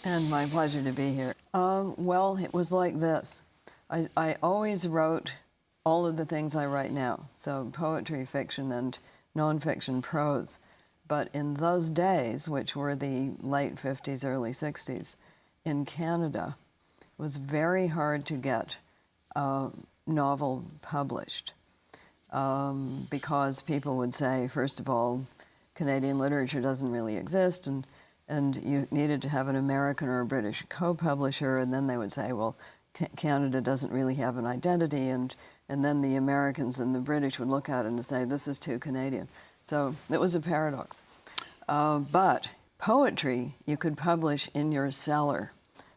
And my pleasure to be here. Well, it was like this. I always wrote all of the things I write now, so poetry, fiction, and nonfiction prose. But in those days, which were the late 50s, early 60s, in Canada, it was very hard to get a novel published because people would say, first of all, Canadian literature doesn't really exist, and you needed to have an American or a British co-publisher, and then they would say, well, Canada doesn't really have an identity, and then the Americans and the British would look at it and say, this is too Canadian. So it was a paradox. But poetry you could publish in your cellar,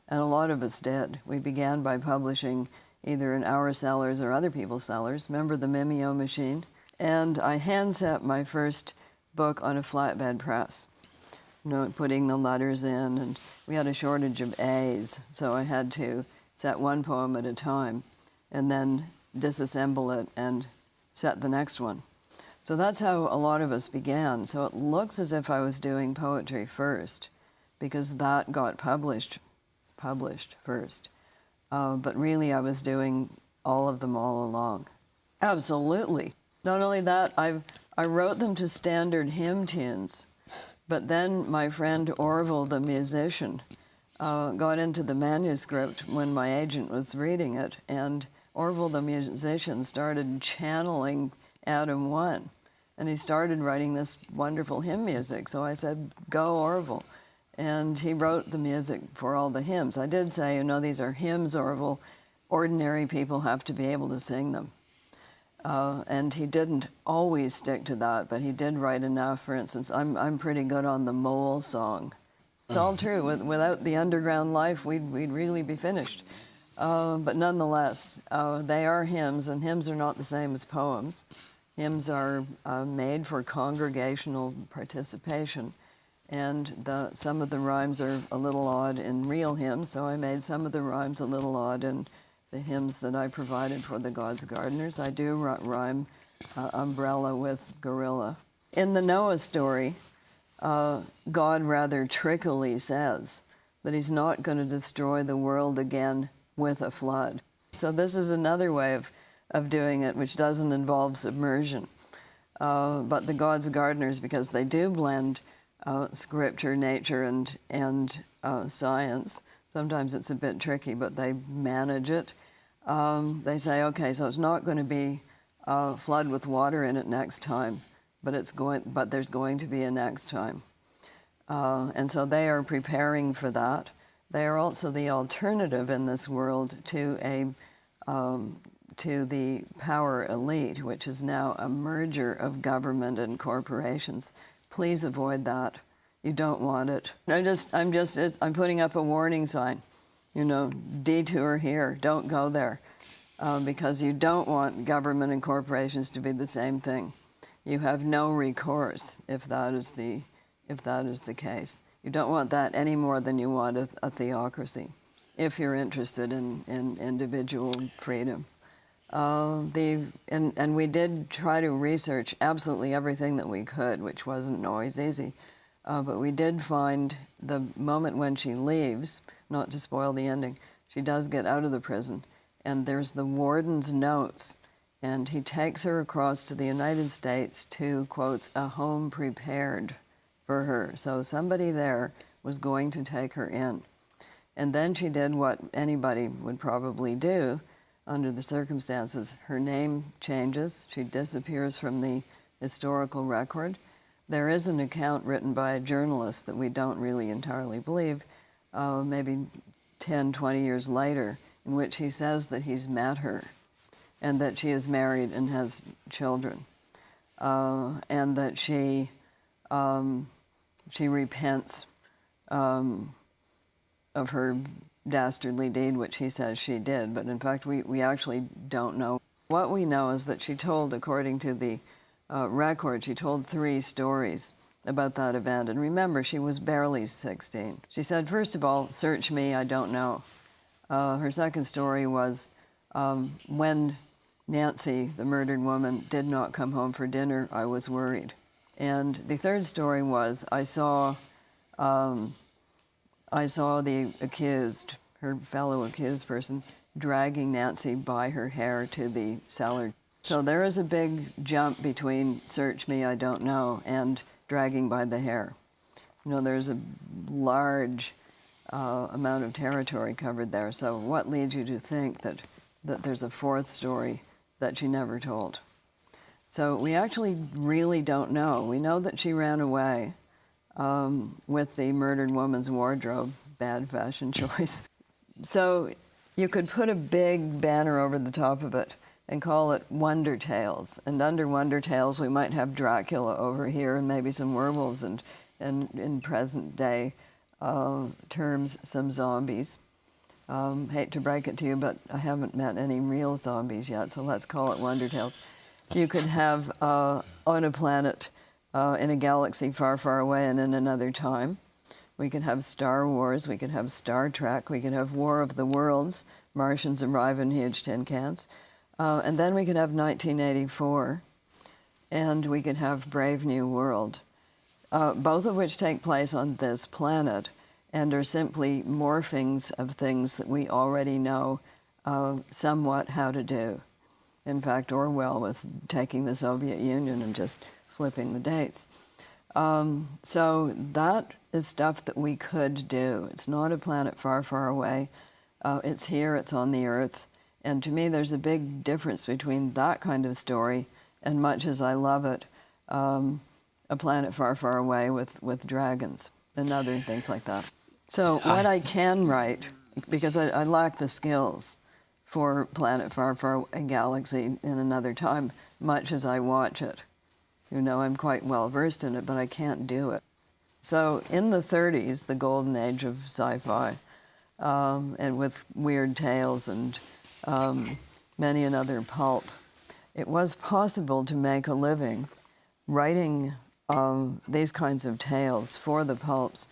and a lot of us did. We began by publishing either in our cellars or other people's cellars. Remember the Mimeo machine? And I hand-set my first book on a flatbed press, you know, putting the letters in, and we had a shortage of A's, so I had to set one poem at a time and then disassemble it and set the next one. So that's how a lot of us began. So it looks as if I was doing poetry first, because that got published first. But really I was doing all of them all along. Absolutely. Not only that, I wrote them to standard hymn tunes, but then my friend Orville, the musician, got into the manuscript when my agent was reading it, and Orville, the musician, started channeling Adam 1, and he started writing this wonderful hymn music. So I said, go Orville. And he wrote the music for all the hymns. I did say, you know, these are hymns, Orville. Ordinary people have to be able to sing them. And he didn't always stick to that, but he did write enough. For instance, I'm pretty good on the Mole song. It's all true. Without the underground life, we'd really be finished. But nonetheless, they are hymns, and hymns are not the same as poems. Hymns are made for congregational participation, and some of the rhymes are a little odd in real hymns, so I made some of the rhymes a little odd in the hymns that I provided for the God's Gardeners. I do rhyme umbrella with gorilla. In the Noah story, God rather trickily says that he's not going to destroy the world again with a flood. So this is another way of doing it, which doesn't involve submersion. But the God's Gardeners, because they do blend scripture, nature, and science, sometimes it's a bit tricky, but they manage it. They say, okay, so it's not going to be a flood with water in it next time, but there's going to be a next time. And so they are preparing for that. They are also the alternative in this world to the power elite, which is now a merger of government and corporations. Please avoid that. You don't want it. I'm putting up a warning sign. You know, detour here, don't go there, because you don't want government and corporations to be the same thing. You have no recourse if that is the case. You don't want that any more than you want a theocracy, if you're interested in individual freedom. And we did try to research absolutely everything that we could, which wasn't always easy. But we did find the moment when she leaves, not to spoil the ending, she does get out of the prison, and there's the warden's notes, and he takes her across to the United States to, quotes, a home prepared for her. So somebody there was going to take her in. And then she did what anybody would probably do under the circumstances. Her name changes. She disappears from the historical record. There is an account written by a journalist that we don't really entirely believe, maybe 10, 20 years later, in which he says that he's met her and that she is married and has children, and that she repents of her dastardly deed, which he says she did, but in fact we actually don't know. What we know is that she told, according to the record, she told 3 stories about that event. And remember, she was barely 16. She said, first of all, search me, I don't know. Her second story was when Nancy, the murdered woman, did not come home for dinner, I was worried. And the third story was, I saw I saw the accused, her fellow accused person, dragging Nancy by her hair to the cellar. So there is a big jump between search me, I don't know, and dragging by the hair. You know, there's a large amount of territory covered there. So what leads you to think that there's a fourth story that she never told? So we actually really don't know. We know that she ran away with the murdered woman's wardrobe, bad fashion choice. So you could put a big banner over the top of it and call it Wonder Tales. And under Wonder Tales, we might have Dracula over here and maybe some werewolves and in present day terms, some zombies. Hate to break it to you, but I haven't met any real zombies yet, so let's call it Wonder Tales. You could have on a planet in a galaxy far, far away and in another time. We could have Star Wars, we could have Star Trek, we could have War of the Worlds, Martians arrive in huge tin cans. And then we could have 1984, and we could have Brave New World, both of which take place on this planet and are simply morphings of things that we already know somewhat how to do. In fact, Orwell was taking the Soviet Union and just flipping the dates. So that is stuff that we could do. It's not a planet far, far away. It's here, it's on the Earth. And to me, there's a big difference between that kind of story and, much as I love it, a planet far, far away with dragons and other things like that. So what I can write, because I lack the skills for Planet Far, Far Away, Galaxy in another time, much as I watch it. You know, I'm quite well versed in it, but I can't do it. So in the 30s, the golden age of sci-fi, and with weird tales and many another pulp, it was possible to make a living writing these kinds of tales for the pulps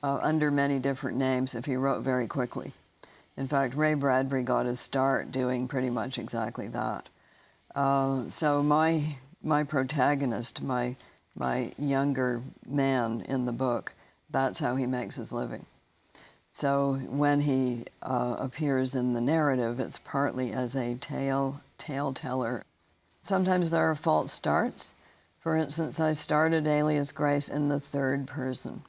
under many different names if you wrote very quickly. In fact, Ray Bradbury got his start doing pretty much exactly that. So my protagonist, my younger man in the book, that's how he makes his living. So when he appears in the narrative, it's partly as a tale teller. Sometimes there are false starts. For instance, I started Alias Grace in the third person.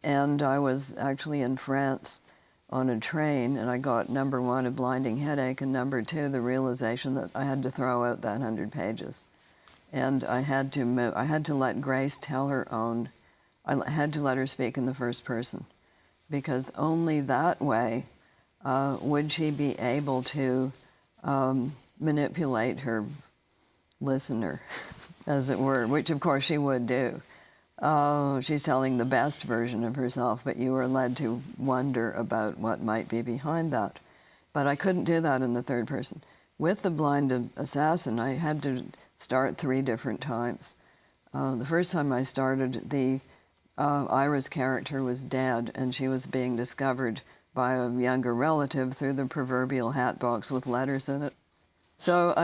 And I was actually in France on a train, and I got, number one, a blinding headache, and number two, the realization that I had to throw out that 100 pages. And I had to let Grace tell her own, I had to let her speak in the first person, because only that way would she be able to manipulate her listener, as it were, which of course she would do. She's telling the best version of herself, but you are led to wonder about what might be behind that. But I couldn't do that in the third person. With the blind assassin, I had to start 3 different times. The first time I started, the Ira's character was dead, and she was being discovered by a younger relative through the proverbial hat box with letters in it. So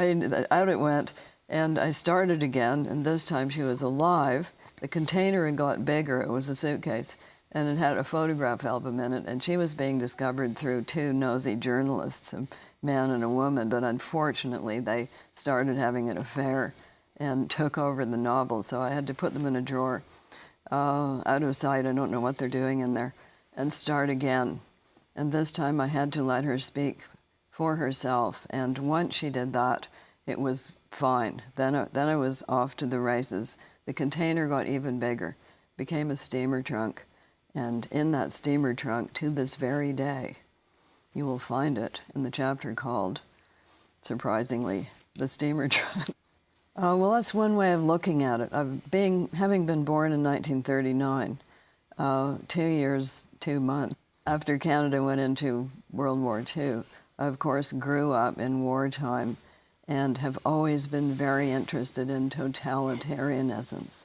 out it went, and I started again, and this time she was alive. The container had got bigger, it was a suitcase, and it had a photograph album in it, and she was being discovered through 2 nosy journalists, a man and a woman, but unfortunately they started having an affair and took over the novel, so I had to put them in a drawer, out of sight, I don't know what they're doing in there, and start again. And this time I had to let her speak for herself, and once she did that, it was fine. Then I was off to the races. The container got even bigger, became a steamer trunk, and in that steamer trunk, to this very day, you will find it in the chapter called, surprisingly, The Steamer Trunk. Well, that's one way of looking at it. Having been born in 1939, 2 years, 2 months after Canada went into World War II, I, of course, grew up in wartime and have always been very interested in totalitarianisms.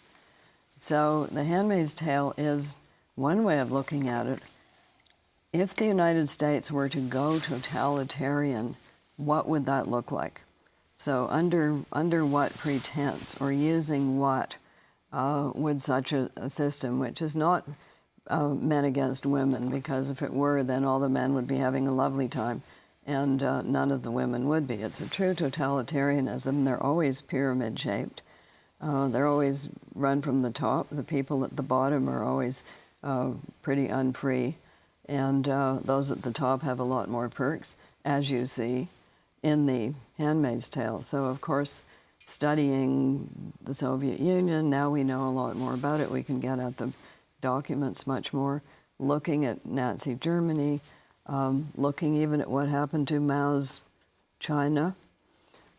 So The Handmaid's Tale is one way of looking at it. If the United States were to go totalitarian, what would that look like? So under what pretense or using what would such a system, which is not men against women, because if it were, then all the men would be having a lovely time, and none of the women would be. It's a true totalitarianism. They're always pyramid-shaped. They're always run from the top. The people at the bottom are always pretty unfree, and those at the top have a lot more perks, as you see in the Handmaid's Tale. So, of course, studying the Soviet Union, now we know a lot more about it. We can get at the documents much more. Looking at Nazi Germany, looking even at what happened to Mao's China.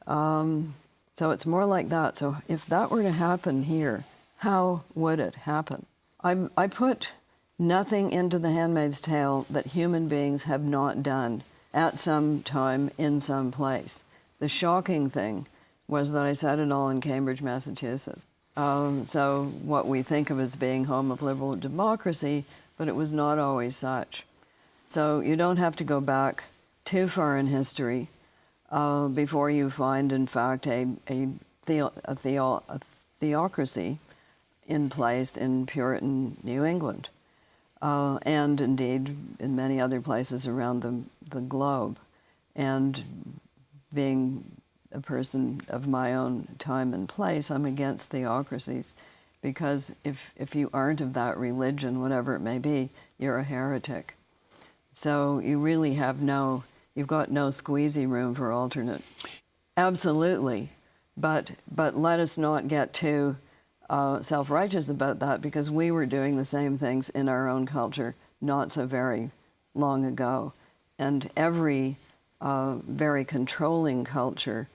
So it's more like that. So if that were to happen here, how would it happen? I put nothing into The Handmaid's Tale that human beings have not done at some time in some place. The shocking thing was that I said it all in Cambridge, Massachusetts. So what we think of as being home of liberal democracy, but it was not always such. So you don't have to go back too far in history before you find, in fact, a theocracy in place in Puritan New England, and indeed in many other places around the globe. And being a person of my own time and place, I'm against theocracies, because if you aren't of that religion, whatever it may be, you're a heretic. So you really have you've got no squeezy room for alternate. Absolutely, but let us not get too self-righteous about that, because we were doing the same things in our own culture not so very long ago. And every very controlling culture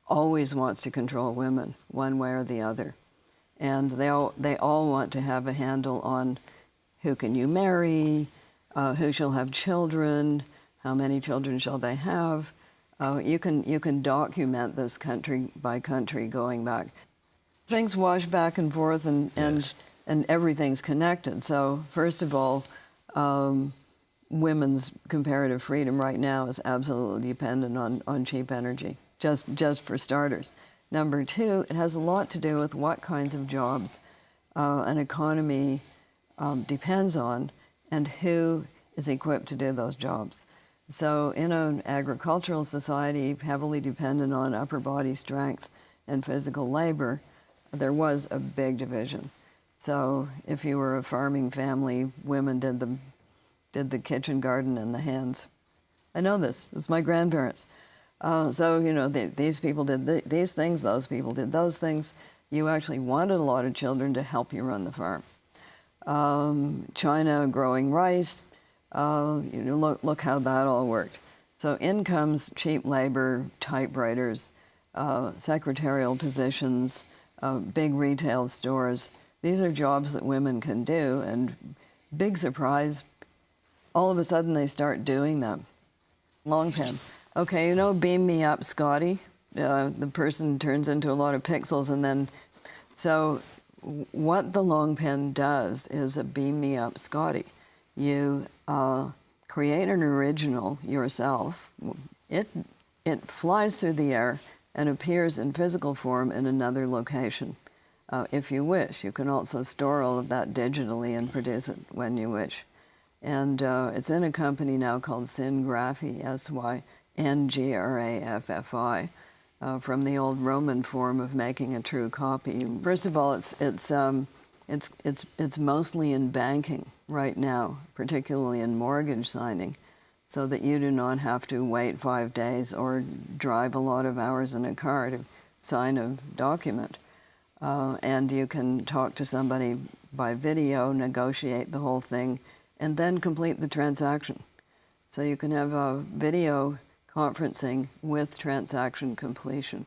always wants to control women one way or the other. And they all want to have a handle on who can you marry, who shall have children, how many children shall they have. You can document this country by country going back. Things wash back and forth, and everything's connected. So first of all, women's comparative freedom right now is absolutely dependent on cheap energy, just for starters. Number two, it has a lot to do with what kinds of jobs an economy depends on, and who is equipped to do those jobs. So in an agricultural society heavily dependent on upper body strength and physical labor, there was a big division. So if you were a farming family, women did the kitchen garden and the hands. I know this, it was my grandparents. So, you know, these people did these things, those people did those things. You actually wanted a lot of children to help you run the farm. China growing rice, you know, look how that all worked. So in comes cheap labor, typewriters, secretarial positions, big retail stores. These are jobs that women can do, and big surprise, all of a sudden they start doing them. Long pen. Okay, you know, beam me up, Scotty. The person turns into a lot of pixels, and then, so what the long pen does is a beam me up, Scotty. You create an original yourself. It flies through the air and appears in physical form in another location. If you wish, you can also store all of that digitally and produce it when you wish. And it's in a company now called Syngraphy, S-Y-N-G-R-A-F-F-I, from the old Roman form of making a true copy. First of all, it's mostly in banking right now, particularly in mortgage signing, so that you do not have to wait 5 days or drive a lot of hours in a car to sign a document. And you can talk to somebody by video, negotiate the whole thing, and then complete the transaction. So you can have a video conferencing with transaction completion.